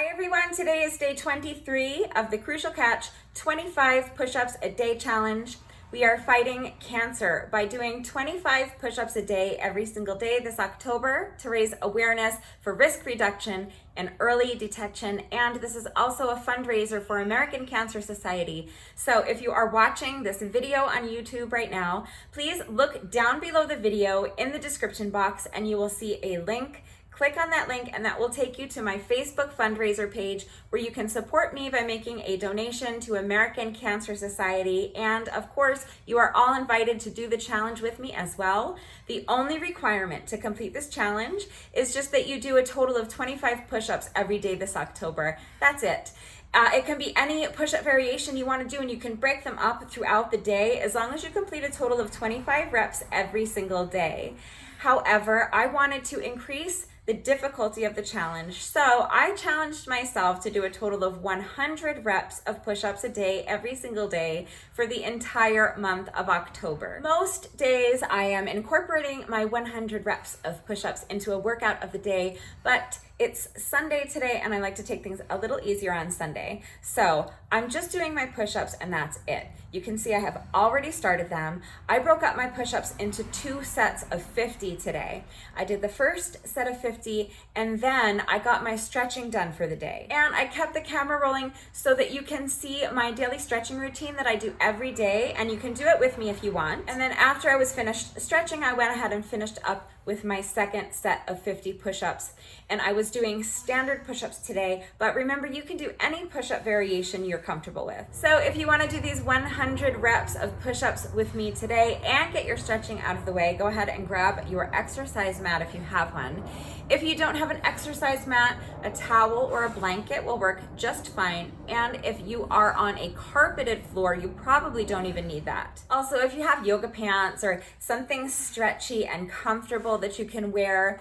Hi everyone, today is day 23 of the Crucial Catch 25 push-ups a day challenge. We are fighting cancer by doing 25 push-ups a day every single day this October to raise awareness for risk reduction and early detection. And this is also a fundraiser for American Cancer Society. So if you are watching this video on YouTube right now, please look down below the video in the description box and you will see a link. Click on that link and that will take you to my Facebook fundraiser page where you can support me by making a donation to American Cancer Society. And of course, you are all invited to do the challenge with me as well. The only requirement to complete this challenge is just that you do a total of 25 push-ups every day this October. That's it. It can be any push-up variation you want to do, and you can break them up throughout the day as long as you complete a total of 25 reps every single day. However, I wanted to increase the difficulty of the challenge. So I challenged myself to do a total of 100 reps of push-ups a day every single day for the entire month of October. Most days I am incorporating my 100 reps of push-ups into a workout of the day, but it's Sunday today and I like to take things a little easier on Sunday. So I'm just doing my push-ups and that's it. You can see I have already started them. I broke up my push-ups into 2 sets of 50 today. I did the first set of 50 and then I got my stretching done for the day. And I kept the camera rolling so that you can see my daily stretching routine that I do every day, and you can do it with me if you want. And then after I was finished stretching, I went ahead and finished up with my second set of 50 push-ups. And I was doing standard push-ups today, but remember you can do any push-up variation you're comfortable with. So if you want to do these 100 reps of push-ups with me today and get your stretching out of the way, go ahead and grab your exercise mat if you have one. If you don't have an exercise mat, a towel or a blanket will work just fine. And if you are on a carpeted floor, you probably don't even need that. Also, if you have yoga pants or something stretchy and comfortable that you can wear,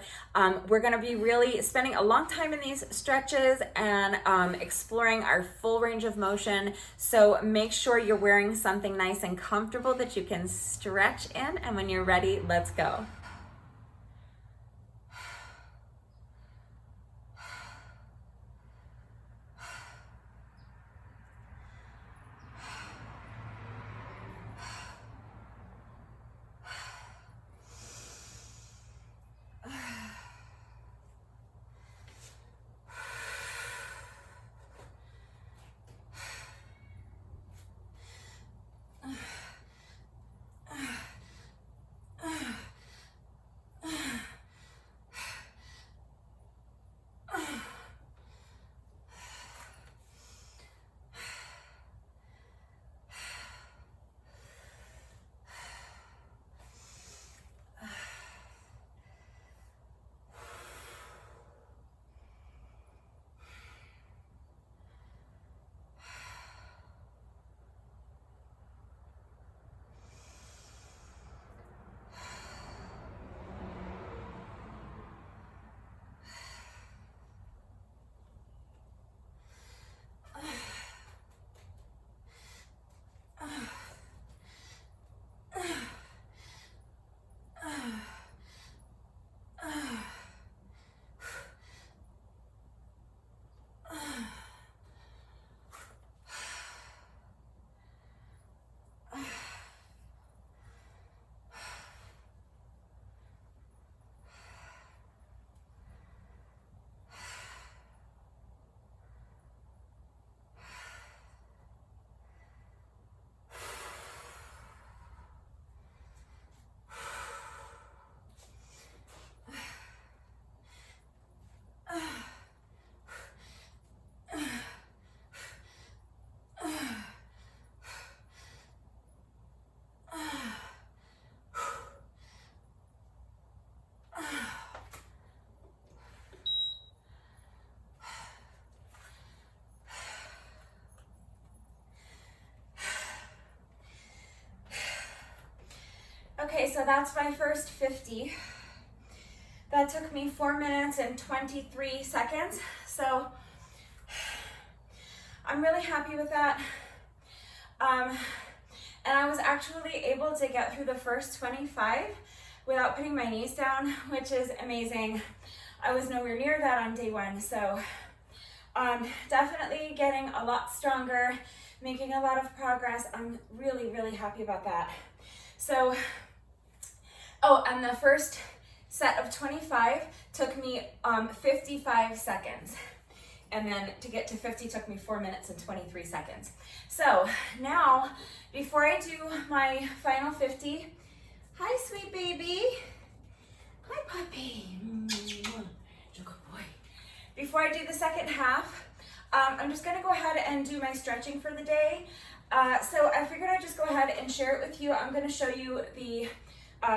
we're going to be really spending a long time in these stretches and exploring our full range of motion. So make sure you're wearing something nice and comfortable that you can stretch in. And when you're ready, let's go. Okay, so that's my first 50. That took me 4 minutes and 23 seconds. So I'm really happy with that. And I was actually able to get through the first 25 without putting my knees down, which is amazing. I was nowhere near that on day one, so Definitely getting a lot stronger, making a lot of progress. I'm really, really happy about that. So, oh, and the first set of 25 took me 55 seconds. And then to get to 50 took me 4 minutes and 23 seconds. So now, before I do my final 50, hi, sweet baby. Hi, puppy. Good boy. Before I do the second half, I'm just gonna go ahead and do my stretching for the day. So I figured I'd just go ahead and share it with you. I'm gonna show you the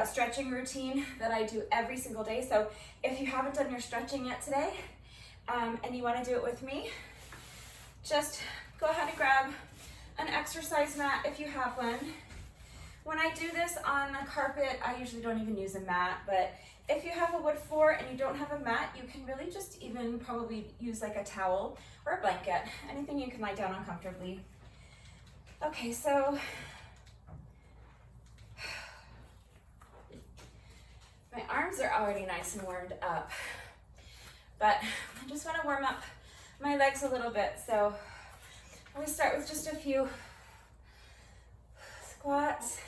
stretching routine that I do every single day. So if you haven't done your stretching yet today, and you wanna do it with me, just go ahead and grab an exercise mat if you have one. When I do this on the carpet, I usually don't even use a mat, but if you have a wood floor and you don't have a mat, you can really just even probably use like a towel or a blanket, anything you can lie down on comfortably. Okay, so my arms are already nice and warmed up, but I just want to warm up my legs a little bit. So I'm going to start with just a few squats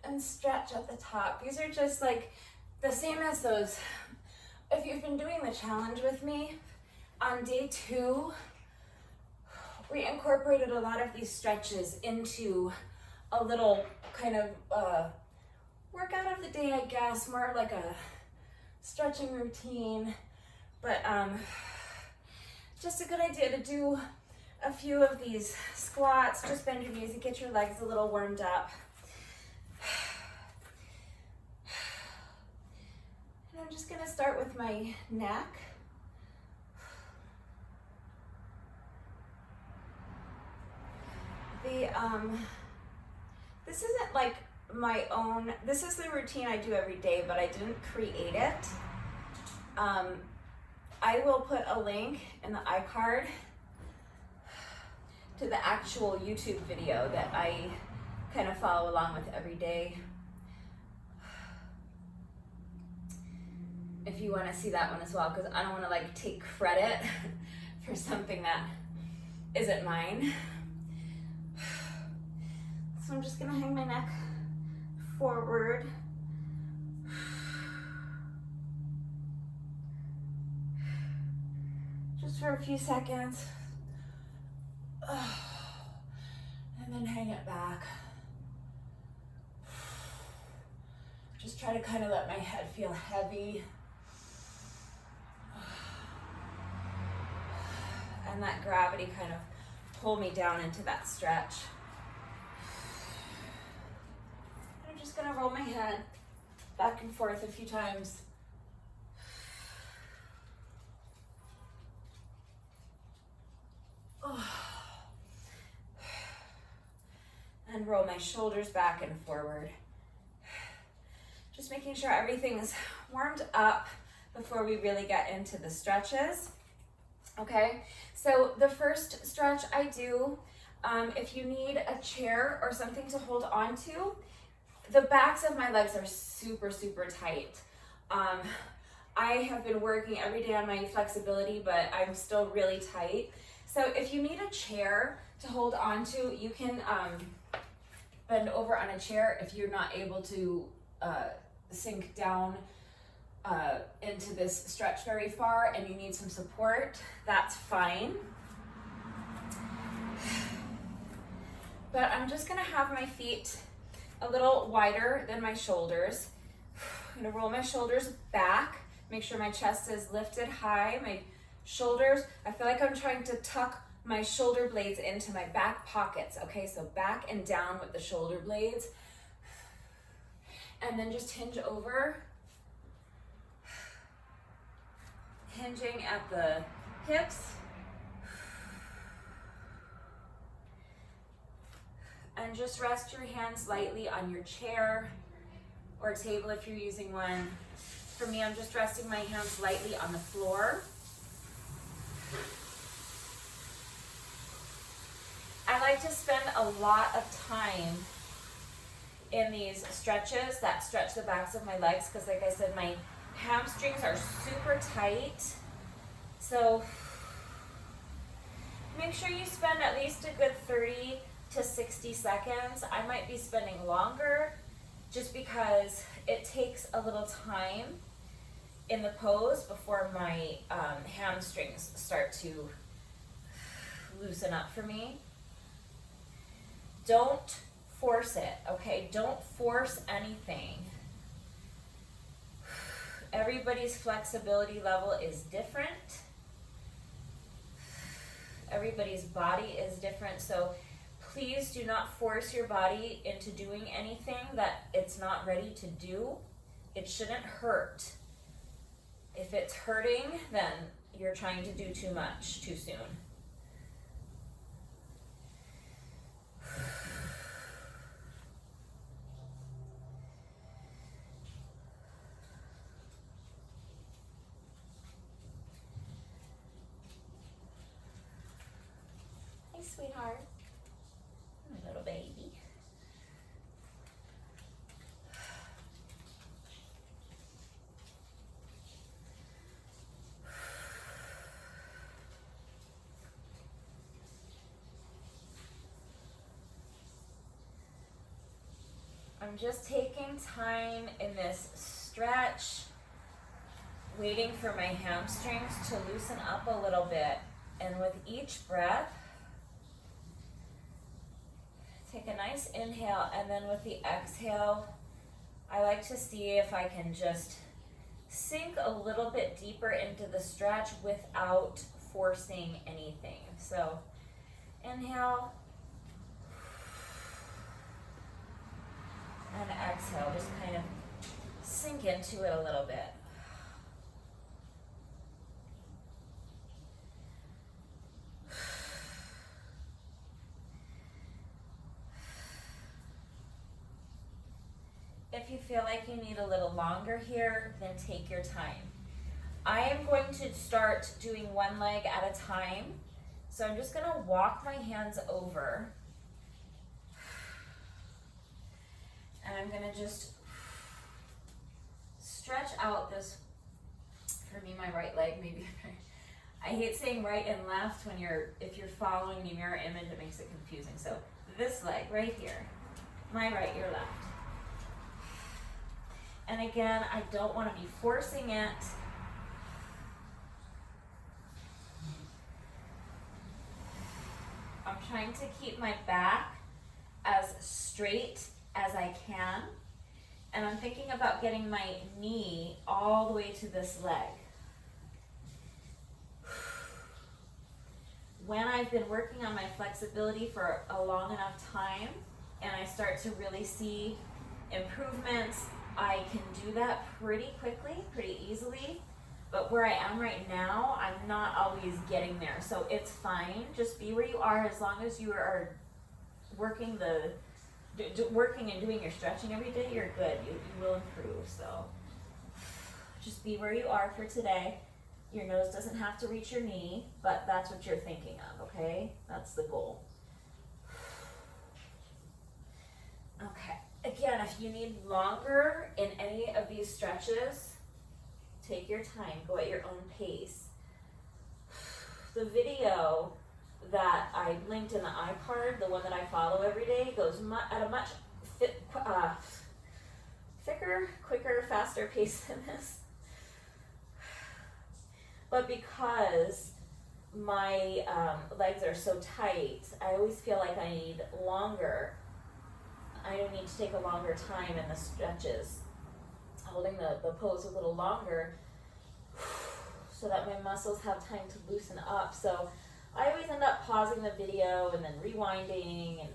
and stretch at the top. These are just like the same as those. If you've been doing the challenge with me, on day 2, we incorporated a lot of these stretches into a little kind of workout of the day, I guess, more like a stretching routine, but just a good idea to do a few of these squats. Just bend your knees and get your legs a little warmed up. And I'm just gonna start with my neck. This isn't like my own, this is the routine I do every day, but I didn't create it. I will put a link in the iCard to the actual YouTube video that I kind of follow along with every day, if you want to see that one as well, because I don't want to like take credit for something that isn't mine. So I'm just gonna hang my neck forward. Just for a few seconds. And then hang it back. Just try to kind of let my head feel heavy. And that gravity kind of pull me down into that stretch. I'm just gonna roll my head back and forth a few times. And roll my shoulders back and forward. Just making sure everything is warmed up before we really get into the stretches. Okay, so the first stretch I do, if you need a chair or something to hold on to, the backs of my legs are super, super tight. I have been working every day on my flexibility, but I'm still really tight. So if you need a chair to hold on to, you can bend over on a chair if you're not able to sink down into this stretch very far and you need some support, that's fine. But I'm just gonna have my feet a little wider than my shoulders. I'm gonna roll my shoulders back, make sure my chest is lifted high, my shoulders, I feel like I'm trying to tuck my shoulder blades into my back pockets, okay? So back and down with the shoulder blades. And then just hinge over. Hinging at the hips. And just rest your hands lightly on your chair or table if you're using one. For me, I'm just resting my hands lightly on the floor. I like to spend a lot of time in these stretches that stretch the backs of my legs because, like I said, my hamstrings are super tight So make sure you spend at least a good 30 to 60 seconds. I might be spending longer just because it takes a little time in the pose before my hamstrings start to loosen up for me. Don't force it, okay? Don't force anything. Everybody's flexibility level is different. Everybody's body is different, so please do not force your body into doing anything that it's not ready to do. It shouldn't hurt. If it's hurting, then you're trying to do too much too soon. Hey, sweetheart. My little baby. I'm just taking time in this stretch, waiting for my hamstrings to loosen up a little bit. And with each breath, take a nice inhale, and then with the exhale, I like to see if I can just sink a little bit deeper into the stretch without forcing anything. So inhale, and exhale, just kind of sink into it a little bit. If you feel like you need a little longer here, then take your time. I am going to start doing one leg at a time. So I'm just gonna walk my hands over. And I'm gonna just stretch out this, for me, my right leg, maybe. I hate saying right and left when if you're following the mirror image, it makes it confusing. So this leg right here, my right, your left. And again, I don't want to be forcing it. I'm trying to keep my back as straight as I can. And I'm thinking about getting my knee all the way to this leg. When I've been working on my flexibility for a long enough time, and I start to really see improvements, I can do that pretty quickly, pretty easily. But where I am right now, I'm not always getting there. So it's fine. Just be where you are. As long as you are working working and doing your stretching every day, you're good. You will improve. So just be where you are for today. Your nose doesn't have to reach your knee, but that's what you're thinking of, okay? That's the goal. Okay. Again, if you need longer in any of these stretches, take your time, go at your own pace. The video that I linked in the iCard, the one that I follow every day, goes at a much thicker, quicker, faster pace than this. But because my legs are so tight, I always feel like I need longer. I need to take a longer time in the stretches, holding the pose a little longer so that my muscles have time to loosen up. So I always end up pausing the video and then rewinding, and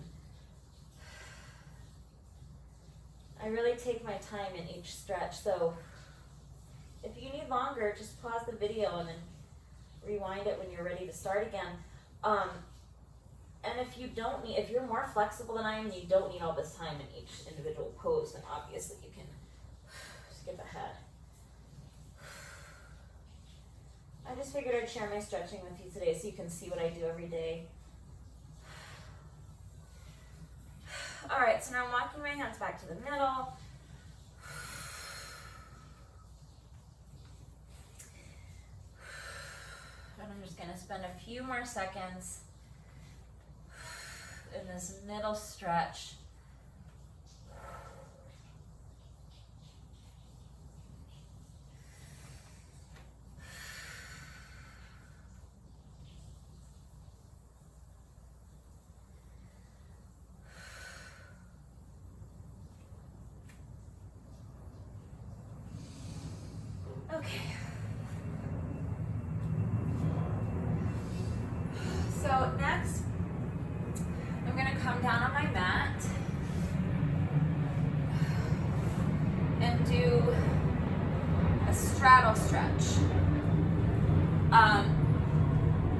I really take my time in each stretch. So if you need longer, just pause the video and then rewind it when you're ready to start again. And if you're more flexible than I am and you don't need all this time in each individual pose, then obviously you can skip ahead. I just figured I'd share my stretching with you today so you can see what I do every day. All right, so now I'm walking my hands back to the middle. just gonna spend a few more seconds in this middle stretch. Okay. So next, I'm gonna come down on my mat and do a straddle stretch.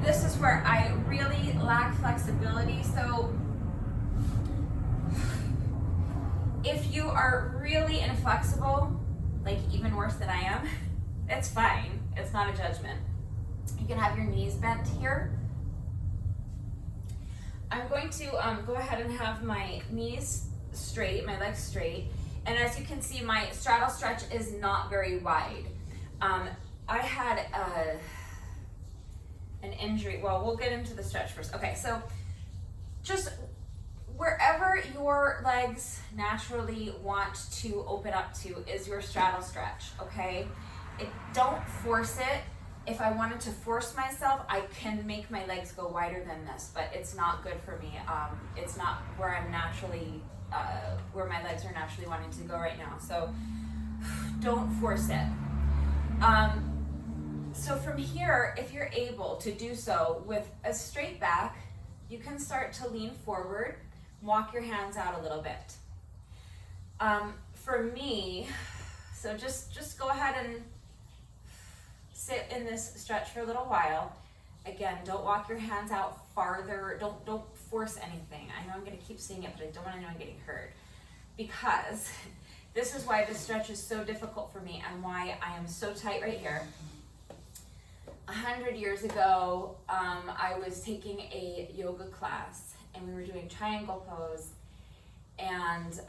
This is where I really lack flexibility, so if you are really inflexible, like even worse than I am, it's fine. It's not a judgment. You can have your knees bent here. I'm going to go ahead and have my knees straight, my legs straight, and as you can see, my straddle stretch is not very wide. I had an injury. Well, we'll get into the stretch first. Okay, so just wherever your legs naturally want to open up to is your straddle stretch, okay? Don't force it. If I wanted to force myself, I can make my legs go wider than this, but it's not good for me. It's not where I'm naturally, where my legs are naturally wanting to go right now. So don't force it. So from here, if you're able to do so with a straight back, you can start to lean forward, walk your hands out a little bit. For me, so just go ahead and sit in this stretch for a little while. Again, don't walk your hands out farther. Don't force anything. I know I'm going to keep saying it, but I don't want anyone getting hurt, because this is why this stretch is so difficult for me and why I am so tight right here. 100 years ago, I was taking a yoga class and we were doing triangle pose, and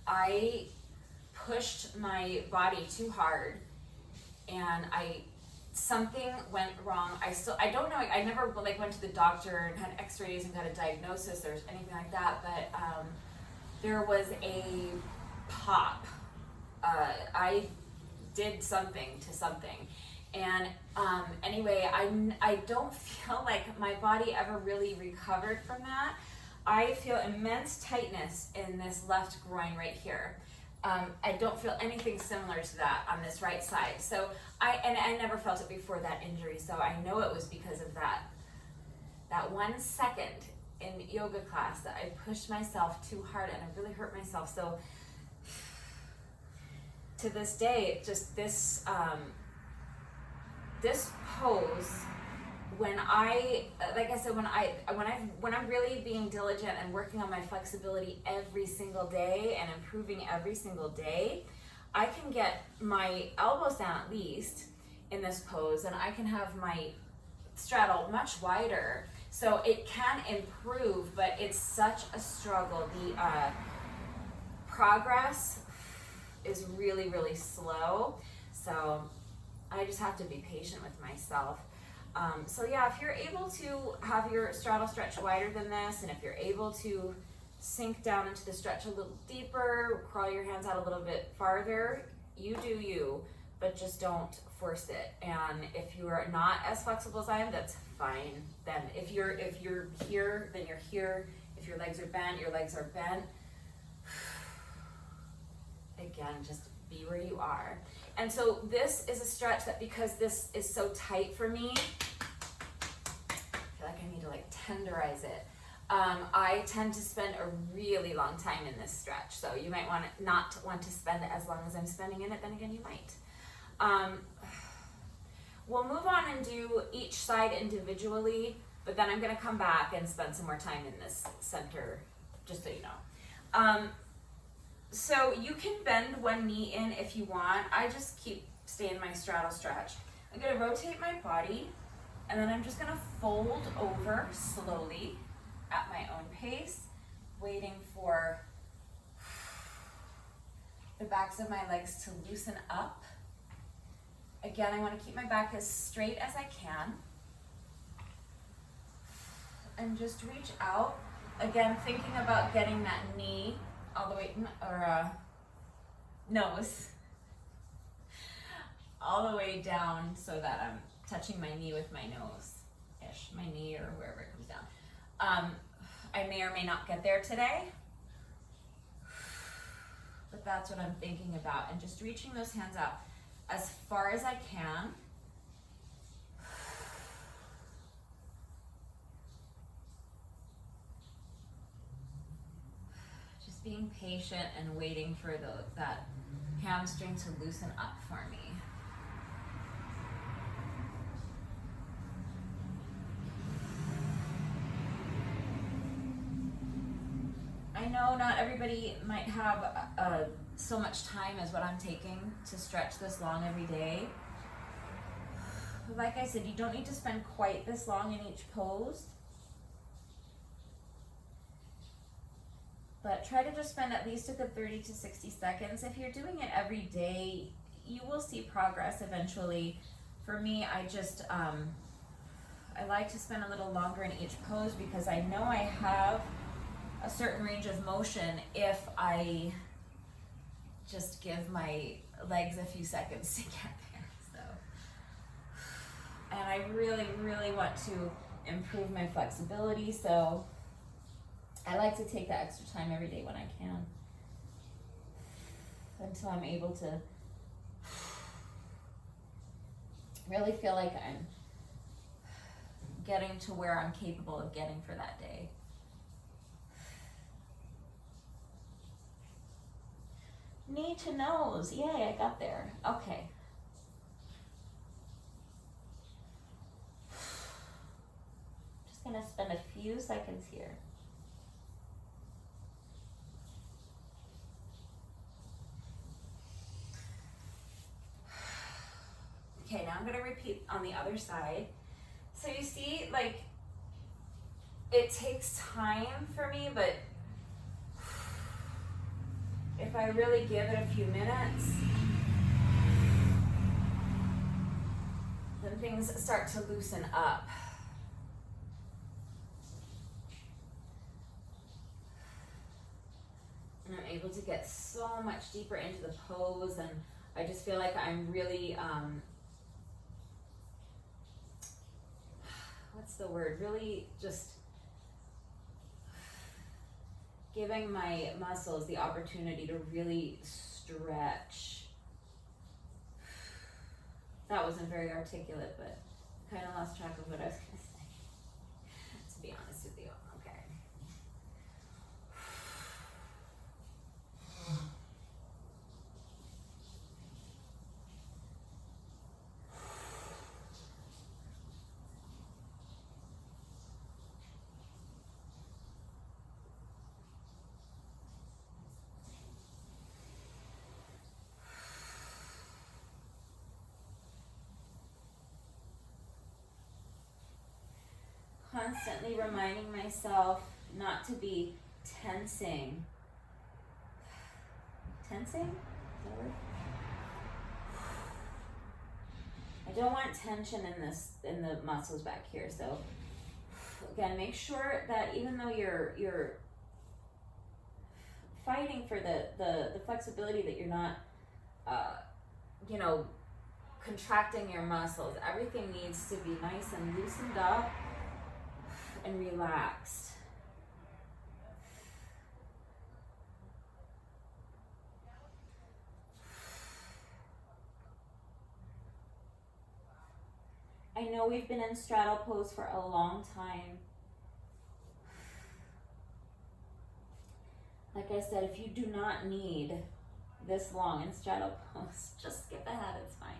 I pushed my body too hard, and something went wrong. I don't know, I never went to the doctor and had x-rays and got a diagnosis or anything like that, but there was a pop. I did something to something. And anyway, I don't feel like my body ever really recovered from that. I feel immense tightness in this left groin right here. I don't feel anything similar to that on this right side. So I never felt it before that injury, so I know it was because of that 1 second in yoga class that I pushed myself too hard and I really hurt myself. So to this day, just this pose, when I'm really being diligent and working on my flexibility every single day and improving every single day, I can get my elbows down at least in this pose, and I can have my straddle much wider. So it can improve, but it's such a struggle. The progress is really, really slow. So I just have to be patient with myself. So yeah, if you're able to have your straddle stretch wider than this, and if you're able to sink down into the stretch a little deeper, crawl your hands out a little bit farther, you do you, but just don't force it. And if you are not as flexible as I am, that's fine. Then if you're here, then you're here. If your legs are bent, your legs are bent. Again, just be where you are. And so this is a stretch that, because this is so tight for me, I feel like I need to tenderize it. I tend to spend a really long time in this stretch. So you might not want to spend it as long as I'm spending in it, then again you might. We'll move on and do each side individually, but then I'm gonna come back and spend some more time in this center, just so you know. So you can bend one knee in if you want. I just keep staying my straddle stretch. I'm gonna rotate my body, and then I'm just gonna fold over slowly at my own pace, waiting for the backs of my legs to loosen up. Again, I want to keep my back as straight as I can. And just reach out. Again, thinking about getting that knee all the way, or nose, all the way down so that I'm touching my knee with my nose-ish, my knee or wherever it comes down. I may or may not get there today, but that's what I'm thinking about. And just reaching those hands out as far as I can. Just being patient and waiting for that hamstring to loosen up for me. I know not everybody might have so much time as what I'm taking to stretch this long every day. But like I said, you don't need to spend quite this long in each pose. But try to just spend at least a good 30 to 60 seconds. If you're doing it every day, you will see progress eventually. For me, I like to spend a little longer in each pose because I know I have a certain range of motion if I just give my legs a few seconds to get there. So, and I really, really want to improve my flexibility, so I like to take that extra time every day when I can until I'm able to really feel like I'm getting to where I'm capable of getting for that day. Knee to nose. Yay, I got there. Okay. Just gonna spend a few seconds here. Okay, now I'm gonna repeat on the other side. So you see, like, it takes time for me, but if I really give it a few minutes, then things start to loosen up. And I'm able to get so much deeper into the pose, and I just feel like I'm really, what's the word? Really just giving my muscles the opportunity to really stretch. That wasn't very articulate, but kind of lost track of what I was going to say, to be honest with you. Okay. Constantly reminding myself not to be tensing. Tensing? Is that a word? I don't want tension in the muscles back here. So again, make sure that even though you're fighting for the flexibility, that you're not contracting your muscles. Everything needs to be nice and loosened up and relaxed. I know we've been in straddle pose for a long time. Like I said, if you do not need this long in straddle pose, just skip ahead, it's fine.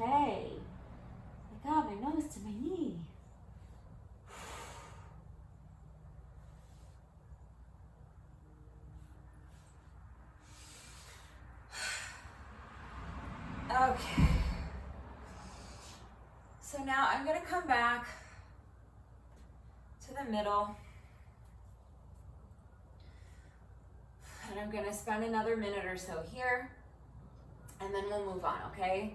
Okay. I got my nose to my knee. Okay. So now I'm going to come back to the middle. And And I'm gonna spend another minute or so here, and then we'll move on, okay?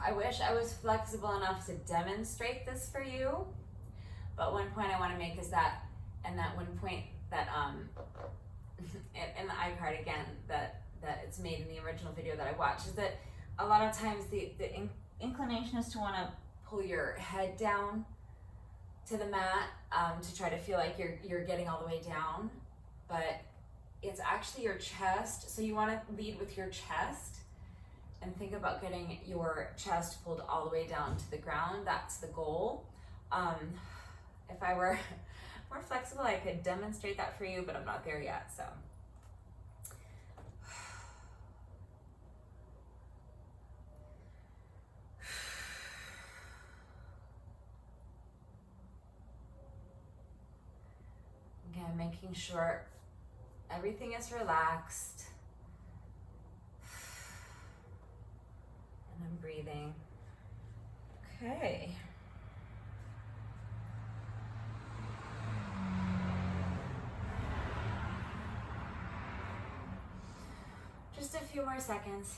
I wish I was flexible enough to demonstrate this for you, but one point I want to make is that, and that one point that in the iCard again that it's made in the original video that I watched, is that a lot of times the inclination is to want to pull your head down to the mat to try to feel like you're getting all the way down, but it's actually your chest. So you want to lead with your chest and think about getting your chest pulled all the way down to the ground. That's the goal. If I were more flexible, I could demonstrate that for you, but I'm not there yet, so. Again, making sure everything is relaxed. And I'm breathing. Okay. Just a few more seconds.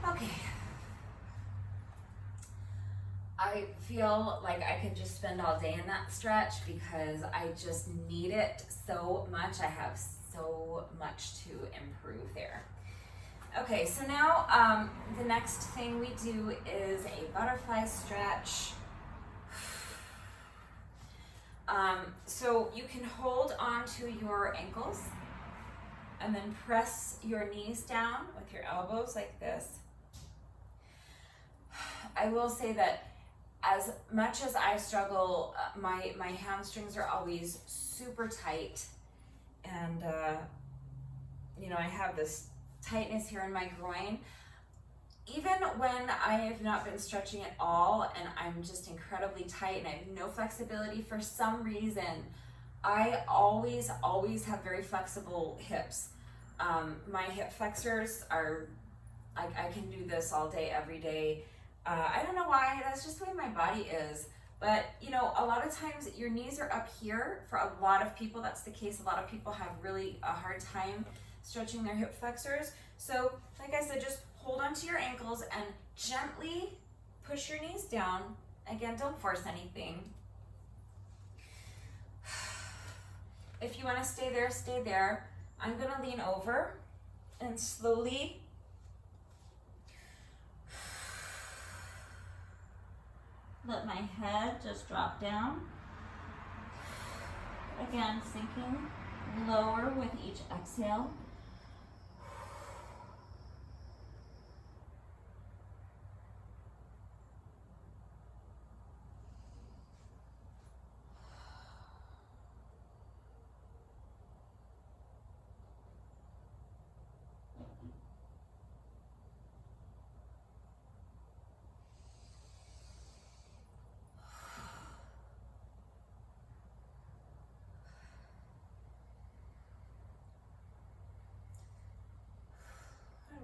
Okay. I feel like I could just spend all day in that stretch because I just need it so much. I have so much to improve there. Okay, so now the next thing we do is a butterfly stretch. So you can hold onto your ankles and then press your knees down with your elbows like this. I will say that as much as I struggle, my hamstrings are always super tight, and you know, I have this tightness here in my groin. Even when I have not been stretching at all and I'm just incredibly tight and I have no flexibility for some reason, I always have very flexible hips. My hip flexors are, I can do this all day, every day. I don't know why, that's just the way my body is. But you know, a lot of times your knees are up here. For a lot of people, that's the case. A lot of people have really a hard time stretching their hip flexors. So like I said, just hold onto your ankles and gently push your knees down. Again, don't force anything. If you want to stay there, stay there. I'm gonna lean over and slowly let my head just drop down. Again, sinking lower with each exhale.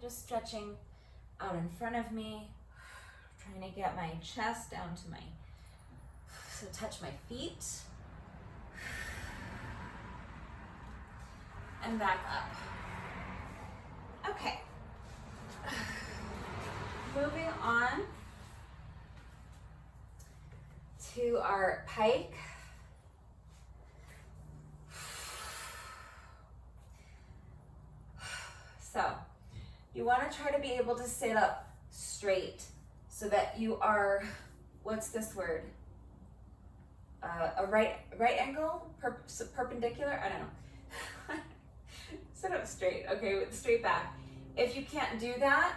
Just stretching out in front of me, trying to get my chest down to so touch my feet, and back up. Okay, moving on to our pike. So you want to try to be able to sit up straight so that you are, what's this word? a right angle, perpendicular, I don't know. Sit up straight, okay, with straight back. If you can't do that,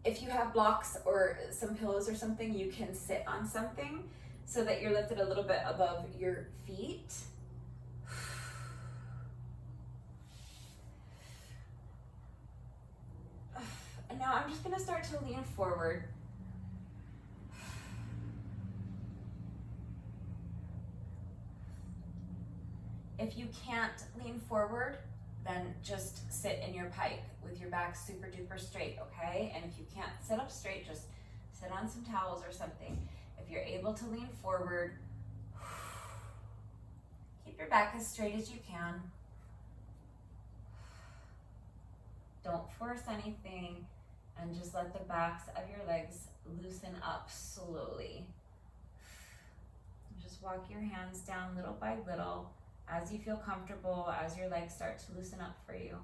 if you have blocks or some pillows or something, you can sit on something so that you're lifted a little bit above your feet. And now I'm just gonna start to lean forward. If you can't lean forward, then just sit in your pike with your back super duper straight, okay? And if you can't sit up straight, just sit on some towels or something. If you're able to lean forward, keep your back as straight as you can. Don't force anything, and just let the backs of your legs loosen up slowly. Just walk your hands down little by little as you feel comfortable, as your legs start to loosen up for you.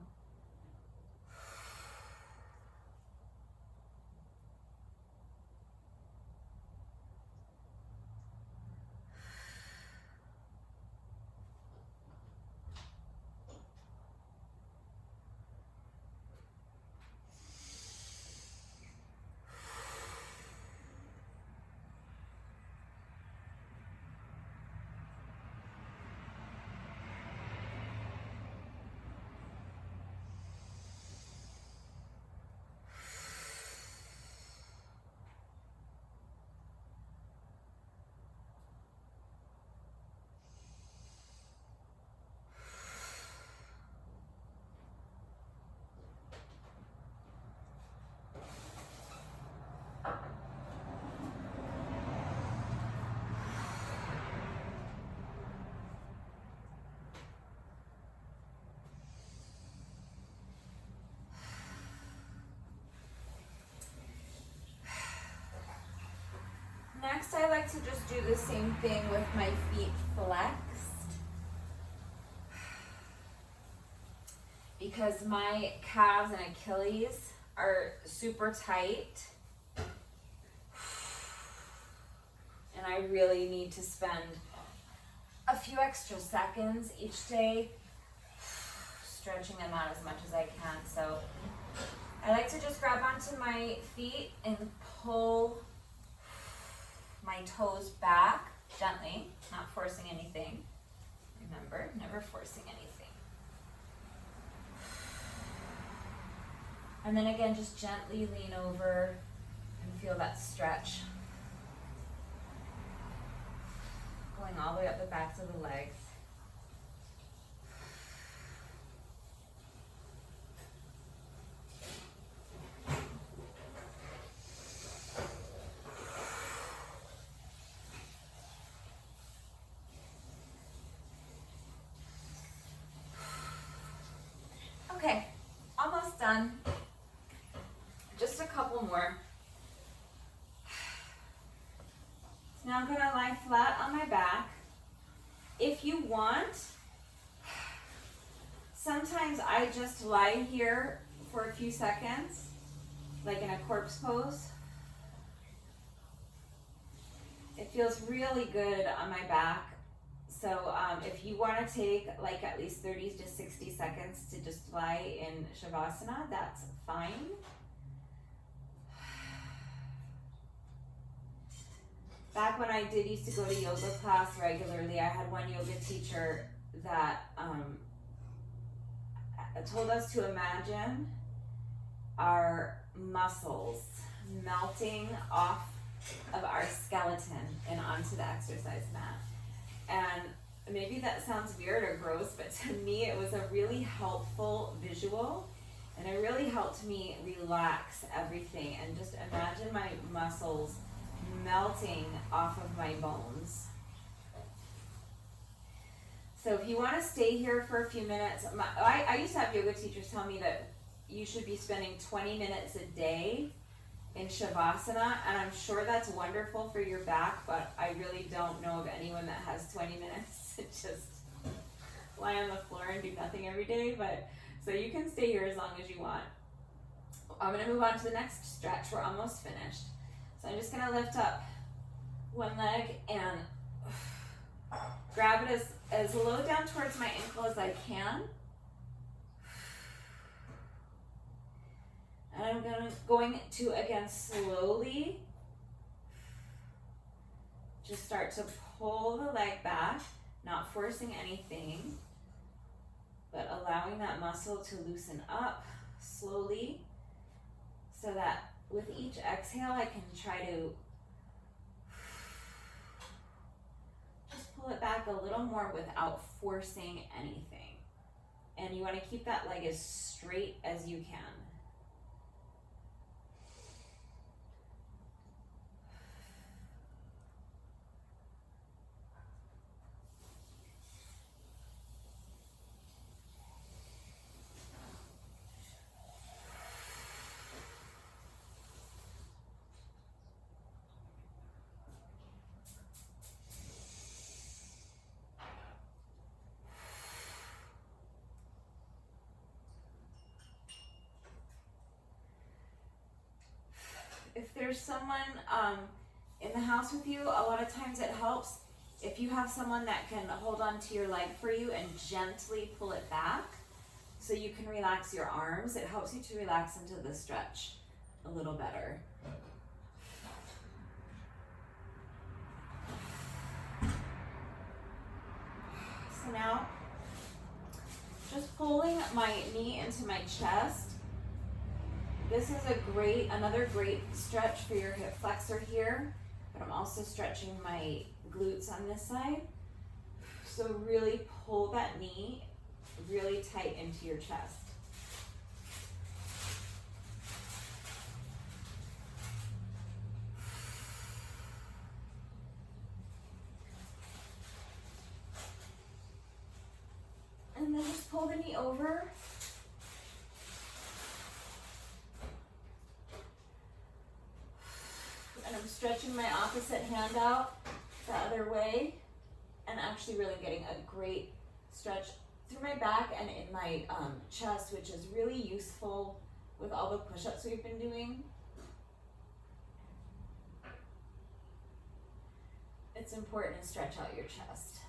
Next, I like to just do the same thing with my feet flexed, because my calves and Achilles are super tight, and I really need to spend a few extra seconds each day stretching them out as much as I can. So I like to just grab onto my feet and pull my toes back gently, not forcing anything. Remember, never forcing anything. And then again, just gently lean over and feel that stretch going all the way up the backs of the legs. Okay, almost done. Just a couple more. So now I'm gonna lie flat on my back. If you want, sometimes I just lie here for a few seconds, like in a corpse pose. It feels really good on my back. So if you want to take like at least 30 to 60 seconds to just lie in Shavasana, that's fine. Back when I used to go to yoga class regularly, I had one yoga teacher that told us to imagine our muscles melting off of our skeleton and onto the exercise mat. And maybe that sounds weird or gross, but to me it was a really helpful visual, and it really helped me relax everything and just imagine my muscles melting off of my bones. So if you want to stay here for a few minutes, I used to have yoga teachers tell me that you should be spending 20 minutes a day in Shavasana, and I'm sure that's wonderful for your back, but I really don't know of anyone that has 20 minutes to just lie on the floor and do nothing every day, but so you can stay here as long as you want. I'm going to move on to the next stretch. We're almost finished. So I'm just going to lift up one leg and Grab it as low down towards my ankle as I can. And I'm going to again slowly just start to pull the leg back, not forcing anything, but allowing that muscle to loosen up slowly so that with each exhale I can try to just pull it back a little more without forcing anything. And you want to keep that leg as straight as you can. If there's someone in the house with you, a lot of times it helps if you have someone that can hold on to your leg for you and gently pull it back so you can relax your arms. It helps you to relax into the stretch a little better. So now, just pulling my knee into my chest. This is another great stretch for your hip flexor here, but I'm also stretching my glutes on this side. So really pull that knee really tight into your chest. And then just pull the knee over. And I'm stretching my opposite hand out the other way and actually really getting a great stretch through my back and in my chest, which is really useful with all the push-ups we've been doing. It's important to stretch out your chest.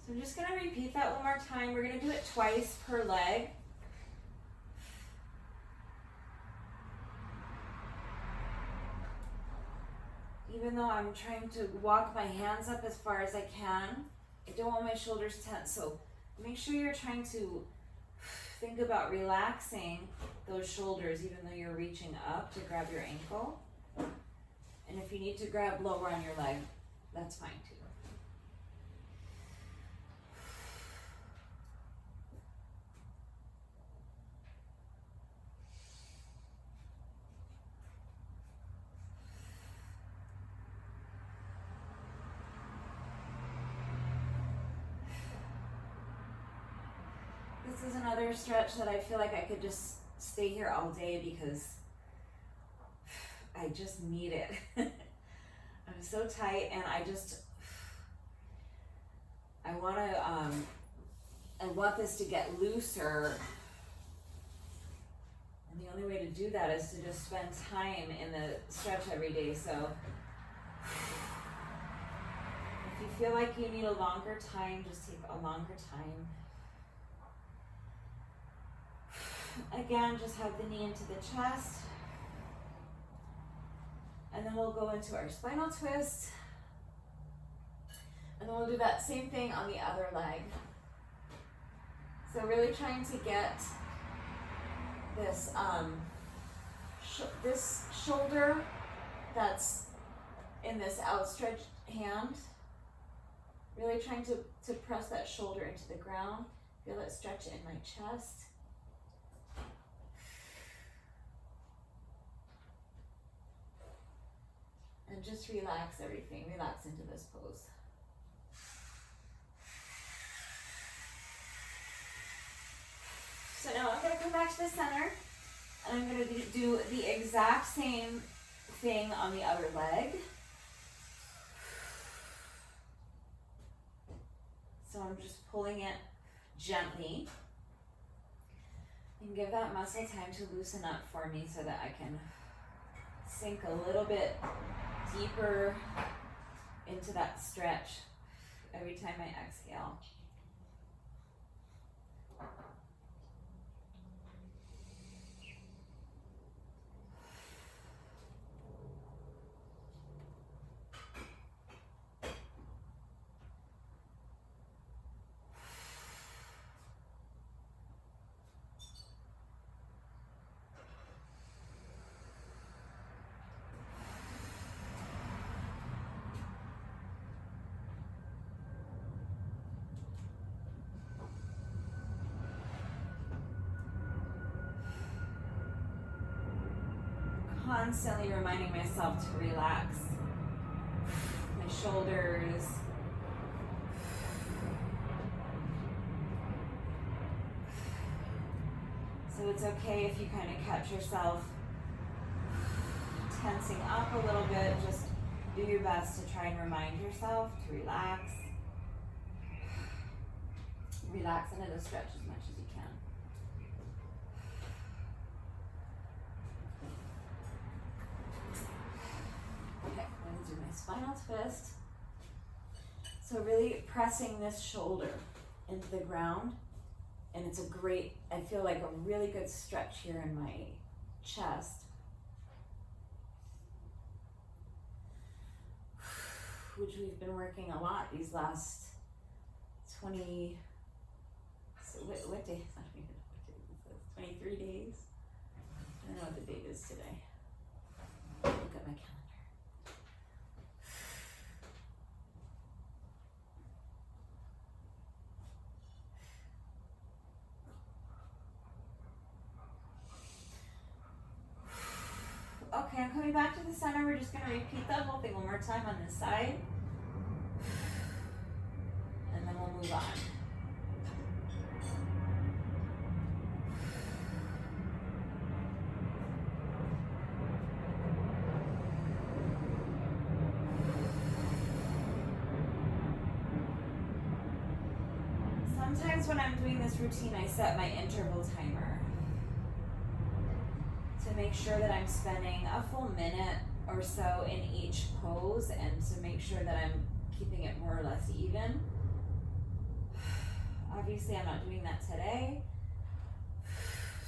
So I'm just going to repeat that one more time. We're going to do it twice per leg. Even though I'm trying to walk my hands up as far as I can, I don't want my shoulders tense. So make sure you're trying to think about relaxing those shoulders even though you're reaching up to grab your ankle. And if you need to grab lower on your leg, that's fine too. This is another stretch that I feel like I could just stay here all day because I just need it. I'm so tight and I want this to get looser. And the only way to do that is to just spend time in the stretch every day. So if you feel like you need a longer time, just take a longer time. Again, just hug the knee into the chest. And then we'll go into our spinal twist. And then we'll do that same thing on the other leg. So really trying to get this, this shoulder that's in this outstretched hand. Really trying to press that shoulder into the ground. Feel it stretch in my chest. And just relax everything. Relax into this pose. So now I'm going to come back to the center. And I'm going to do the exact same thing on the other leg. So I'm just pulling it gently. And give that muscle time to loosen up for me so that I can sink a little bit deeper into that stretch every time I exhale. Constantly reminding myself to relax my shoulders, so it's okay if you kind of catch yourself tensing up a little bit. Just do your best to try and remind yourself to relax. Relax into the stretch as much as you can. Okay, I'm going to do my spinal twist. So really pressing this shoulder into the ground, and it's a great, I feel like a really good stretch here in my chest. Which we've been working a lot these last 20, so what day? It's not even what day is this? 23 days? I don't know what the date is today. Look at my calendar. Okay, I'm coming back to the center. We're just going to repeat that whole thing one more time on this side. And then we'll move on. Sometimes when I'm doing this routine, I set my interval timer to make sure that I'm spending a full minute or so in each pose, and to make sure that I'm keeping it more or less even. Obviously, I'm not doing that today,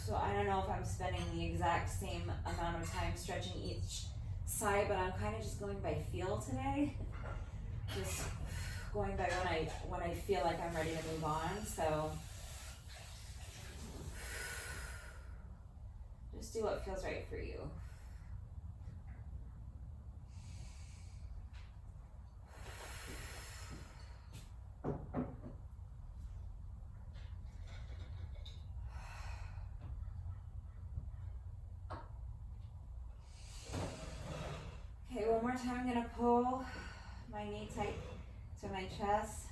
so I don't know if I'm spending the exact same amount of time stretching each side, but I'm kind of just going by feel today. Just going by when I feel like I'm ready to move on. So just do what feels right for you. Okay, one more time. I'm gonna pull my knee tight to my chest.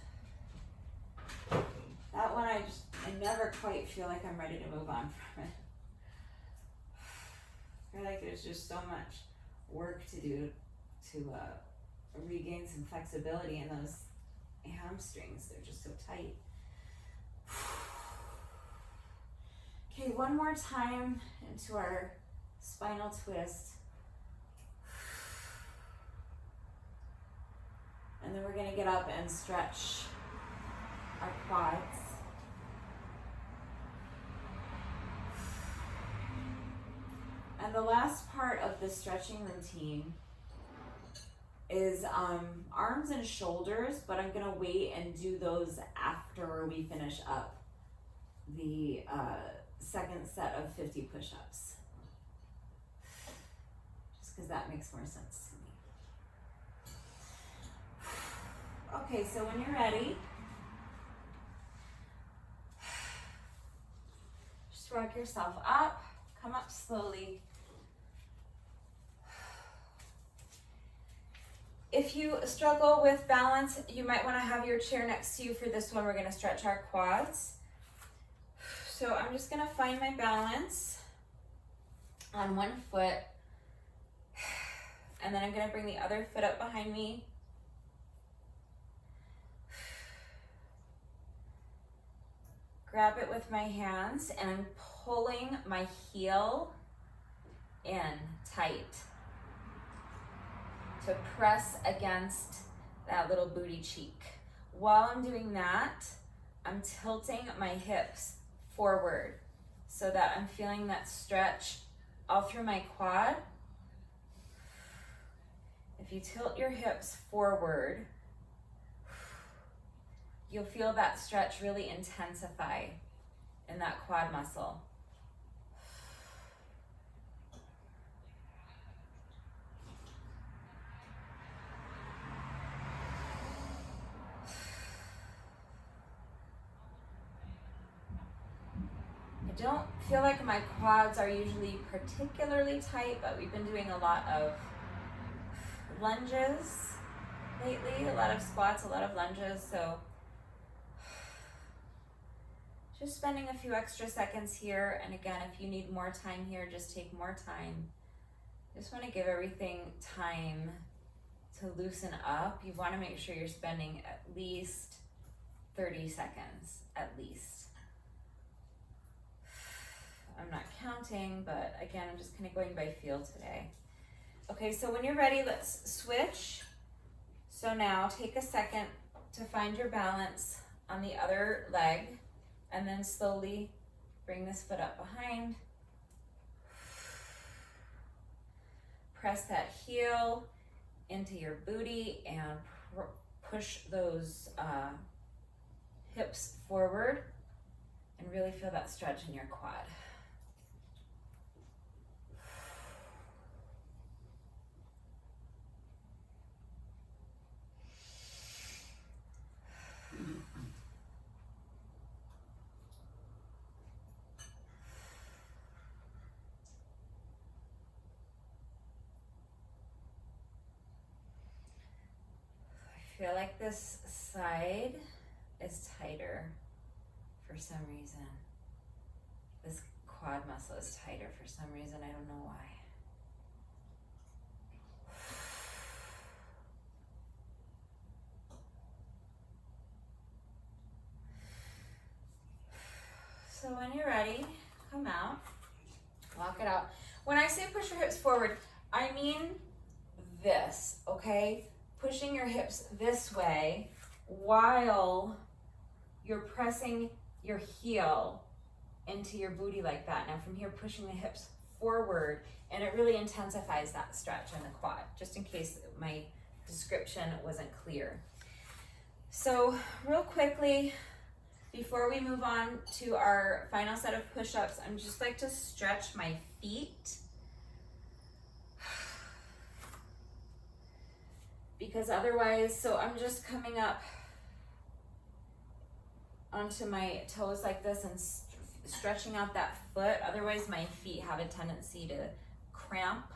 That one I never quite feel like I'm ready to move on from it. I feel like there's just so much work to do to regain some flexibility in those hamstrings. They're just so tight. Okay, one more time into our spinal twist. And then we're going to get up and stretch our quads. And the last part of the stretching routine is arms and shoulders, but I'm going to wait and do those after we finish up the second set of 50 push-ups. Just because that makes more sense to me. Okay, so when you're ready, just rock yourself up, come up slowly. If you struggle with balance, you might want to have your chair next to you for this one. We're going to stretch our quads. So I'm just going to find my balance on one foot, and then I'm going to bring the other foot up behind me. Grab it with my hands and I'm pulling my heel in tight to press against that little booty cheek. While I'm doing that, I'm tilting my hips forward so that I'm feeling that stretch all through my quad. If you tilt your hips forward, you'll feel that stretch really intensify in that quad muscle. I don't feel like my quads are usually particularly tight, but we've been doing a lot of lunges lately, a lot of squats, a lot of lunges, so just spending a few extra seconds here. And again, if you need more time here, just take more time. Just want to give everything time to loosen up. You want to make sure you're spending at least 30 seconds, at least. I'm not counting, but again, I'm just kind of going by feel today. Okay, so when you're ready, let's switch. So now take a second to find your balance on the other leg, and then slowly bring this foot up behind. Press that heel into your booty and push those hips forward and really feel that stretch in your quad. I feel like this side is tighter for some reason. This quad muscle is tighter for some reason. I don't know why. So when you're ready, come out, walk it out. When I say push your hips forward, I mean this, okay? Pushing your hips this way while you're pressing your heel into your booty like that. Now from here, pushing the hips forward, and it really intensifies that stretch in the quad, just in case my description wasn't clear. So real quickly, before we move on to our final set of push-ups, I'm just like to stretch my feet. Because otherwise, so I'm just coming up onto my toes like this and stretching out that foot. Otherwise, my feet have a tendency to cramp,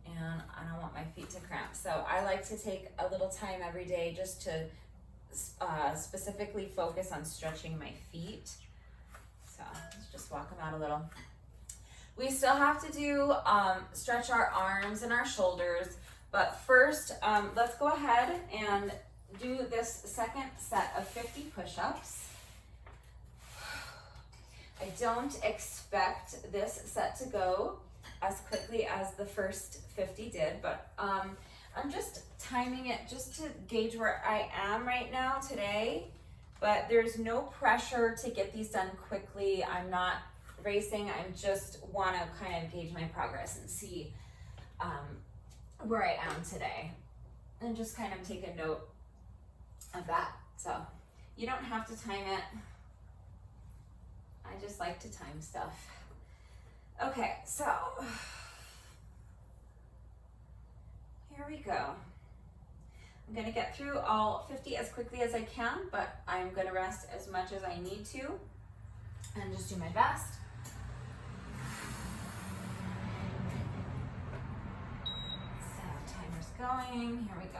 and I don't want my feet to cramp. So I like to take a little time every day just to specifically focus on stretching my feet. So let's just walk them out a little. We still have to do stretch our arms and our shoulders. But first, let's go ahead and do this second set of 50 push-ups. I don't expect this set to go as quickly as the first 50 did, but I'm just timing it just to gauge where I am right now today. But there's no pressure to get these done quickly. I'm not racing. I just want to kind of gauge my progress and see where I am today, and just kind of take a note of that. So you don't have to time it. I just like to time stuff. Okay, so here we go. I'm gonna get through all 50 as quickly as I can, but I'm gonna rest as much as I need to and just do my best. Going. Here we go.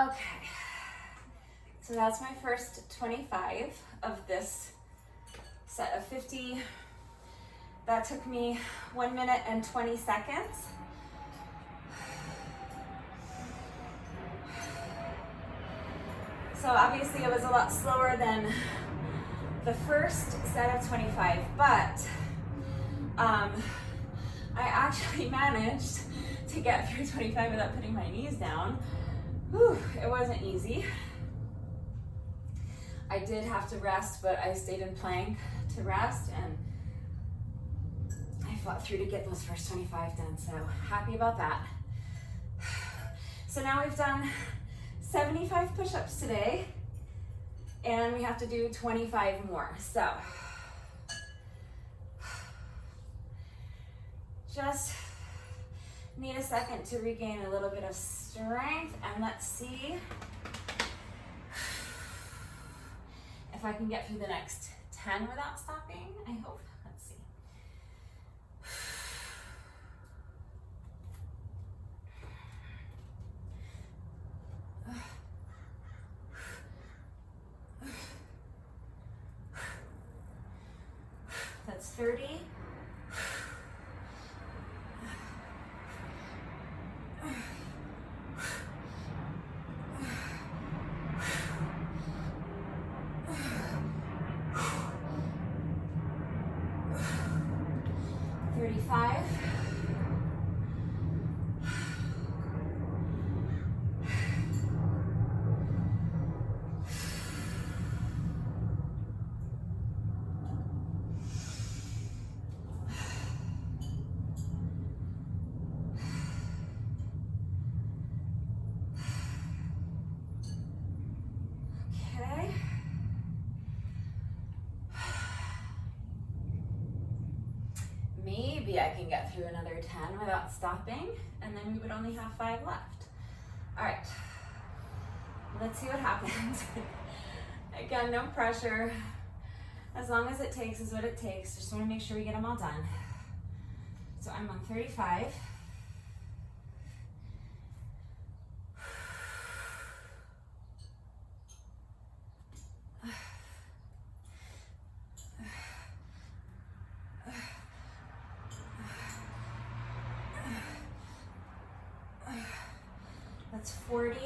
Okay, so that's my first 25 of this set of 50. That took me 1 minute and 20 seconds. So obviously it was a lot slower than the first set of 25, but I actually managed to get through 25 without putting my knees down. Whew, it wasn't easy. I did have to rest, but I stayed in plank to rest, and I fought through to get those first 25 done, so happy about that. So now we've done 75 push-ups today, and we have to do 25 more. So just need a second to regain a little bit of strength, and let's see if I can get through the next 10 without stopping, I hope. Let's see. That's 30. 35. Okay. Maybe I can get through another 10 without stopping, and then we would only have 5 left. All right, let's see what happens. Again, no pressure. As long as it takes is what it takes. Just want to make sure we get them all done. So I'm on 35. That's 40.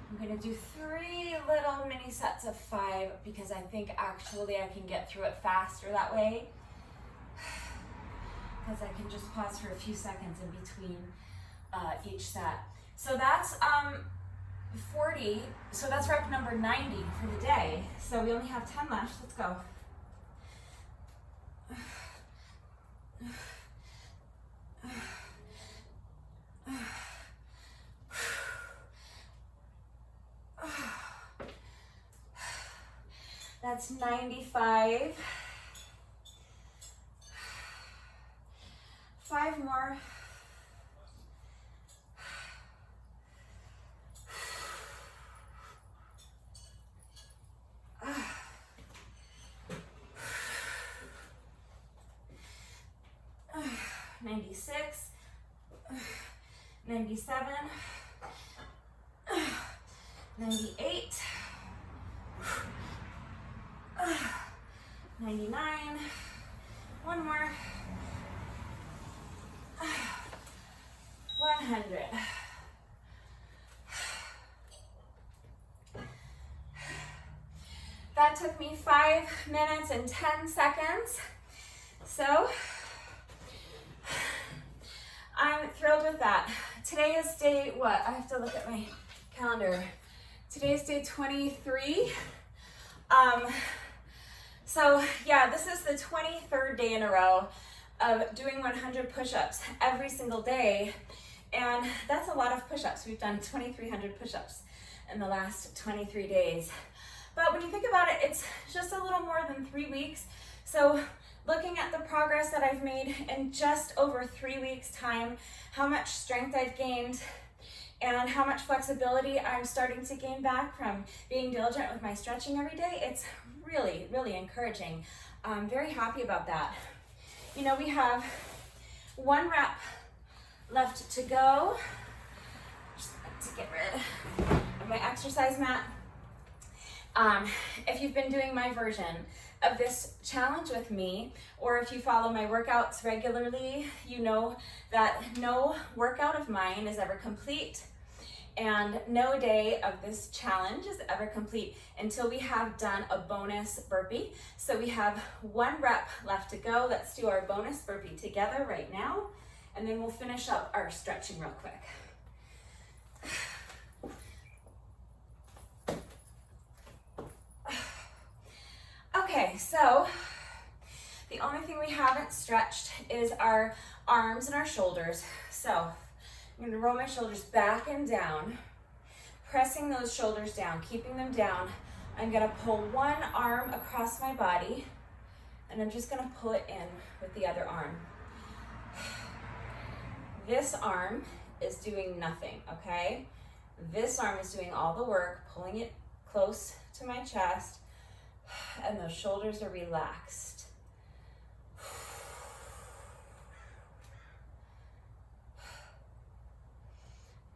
I'm gonna do 3 little mini sets of 5 because I think actually I can get through it faster that way. Because I can just pause for a few seconds in between each set. So that's 40, so that's rep number 90 for the day. So we only have 10 left, let's go. That's 95. 5 more. Uh, 96. 97. 98. 99. 1 more. 100. That took me 5 minutes and 10 seconds. So I'm thrilled with that. Today is day, what? I have to look at my calendar. Today is day 23. So yeah, this is the 23rd day in a row of doing 100 push-ups every single day. And that's a lot of push-ups. We've done 2,300 push-ups in the last 23 days. But when you think about it, it's just a little more than 3 weeks. So looking at the progress that I've made in just over 3 weeks time, how much strength I've gained, and how much flexibility I'm starting to gain back from being diligent with my stretching every day, it's really, really encouraging. I'm very happy about that. You know, we have 1 rep left to go. Just to get rid on my exercise mat. If you've been doing my version of this challenge with me, or if you follow my workouts regularly, you know that no workout of mine is ever complete, and no day of this challenge is ever complete until we have done a bonus burpee. So we have 1 rep left to go. Let's do our bonus burpee together right now, and then we'll finish up our stretching real quick. Okay, so the only thing we haven't stretched is our arms and our shoulders. So I'm gonna roll my shoulders back and down, pressing those shoulders down, keeping them down. I'm gonna pull one arm across my body, and I'm just gonna pull it in with the other arm. This arm is doing nothing, okay? This arm is doing all the work, pulling it close to my chest, and those shoulders are relaxed.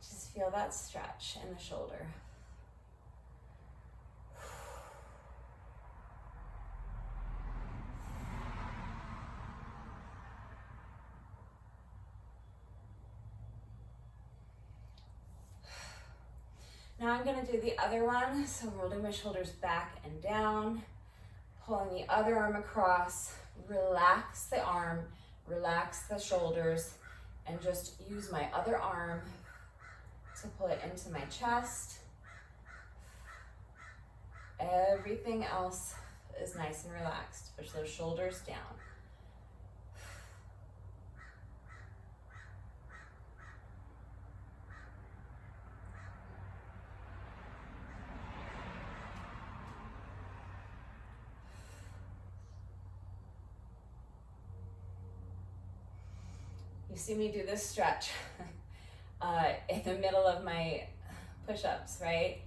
Just feel that stretch in the shoulder. Now I'm gonna do the other one. So I'm rolling my shoulders back and down, pulling the other arm across, relax the arm, relax the shoulders, and just use my other arm to pull it into my chest. Everything else is nice and relaxed. Push those shoulders down. You see me do this stretch in the middle of my push-ups, right?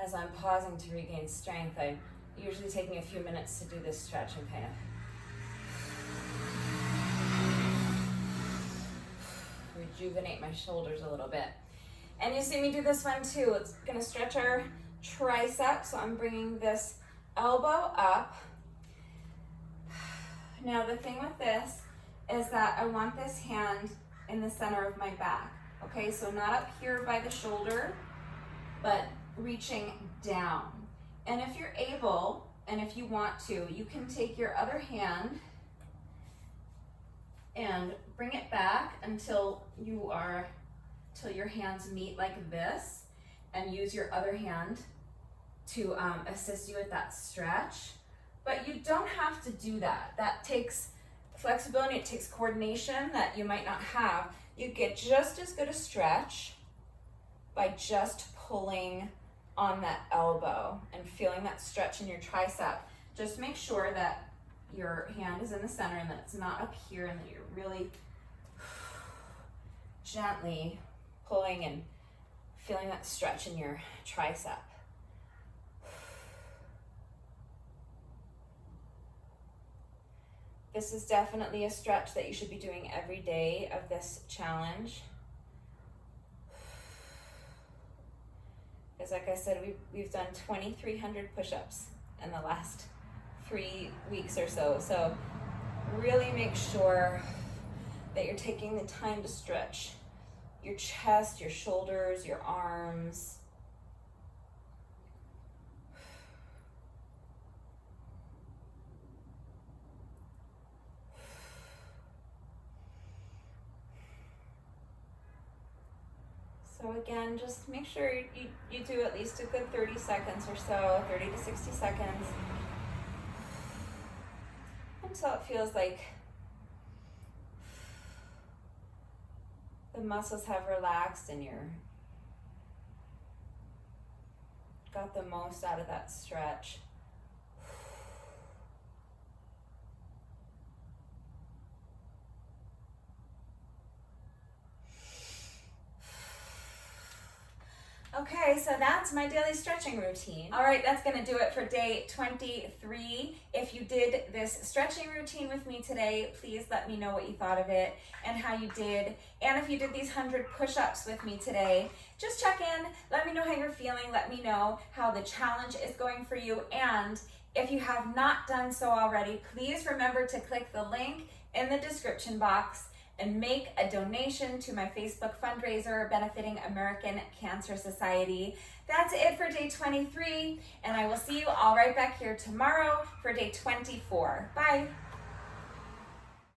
As I'm pausing to regain strength, I'm usually taking a few minutes to do this stretch and kind of rejuvenate my shoulders a little bit. And you see me do this one too. It's gonna stretch our tricep, so I'm bringing this elbow up. Now the thing with this is that I want this hand in the center of my back. Okay, so not up here by the shoulder, but reaching down. And if you're able, and if you want to, you can take your other hand and bring it back until your hands meet like this, and use your other hand to assist you with that stretch. But you don't have to do that. That takes flexibility, it takes coordination that you might not have. You get just as good a stretch by just pulling on that elbow and feeling that stretch in your tricep. Just make sure that your hand is in the center and that it's not up here, and that you're really gently pulling and feeling that stretch in your tricep. This is definitely a stretch that you should be doing every day of this challenge. Because like I said, we've done 2,300 push-ups in the last 3 weeks or so. So really make sure that you're taking the time to stretch your chest, your shoulders, your arms. So again, just make sure you do at least a good 30 seconds or so, 30 to 60 seconds, until it feels like the muscles have relaxed and you're got the most out of that stretch. Okay, Okay, so that's my daily stretching routine. All right, that's gonna do it for day 23. If you did this stretching routine with me today, please let me know what you thought of it and how you did. And if you did these 100 push-ups with me today, just check in, let me know how you're feeling, let me know how the challenge is going for you. And if you have not done so already, please remember to click the link in the description box and make a donation to my Facebook fundraiser benefiting American Cancer Society. That's it for day 23, and I will see you all right back here tomorrow for day 24. Bye.